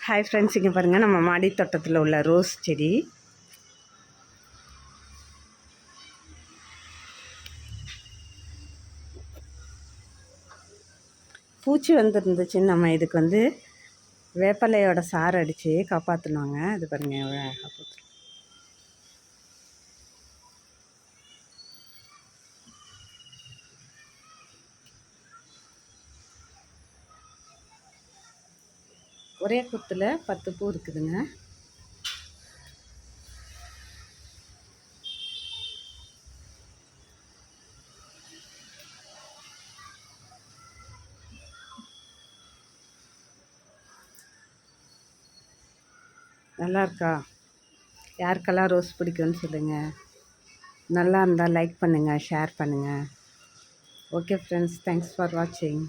Hi friends, இங்கே பாருங்கள் நம்ம மாடி தோட்டத்தில் உள்ள ரோஸ் செடி. பூச்சி வந்துருந்துச்சு. நம்ம இதுக்கு வேப்பலையோட சாறு அடித்து காப்பாற்றினாங்க. இது பாருங்கள், ஒரே குத்தில் 10 பூ இருக்குதுங்க. நல்லா இருக்கா? யாருக்கெல்லாம் ரோஸ் பிடிக்கும்னு சொல்லுங்கள். நல்லா இருந்தால் லைக் பண்ணுங்கள், ஷேர் பண்ணுங்கள். ஓகே ஃப்ரெண்ட்ஸ், தேங்க்ஸ் ஃபார் வாட்சிங்.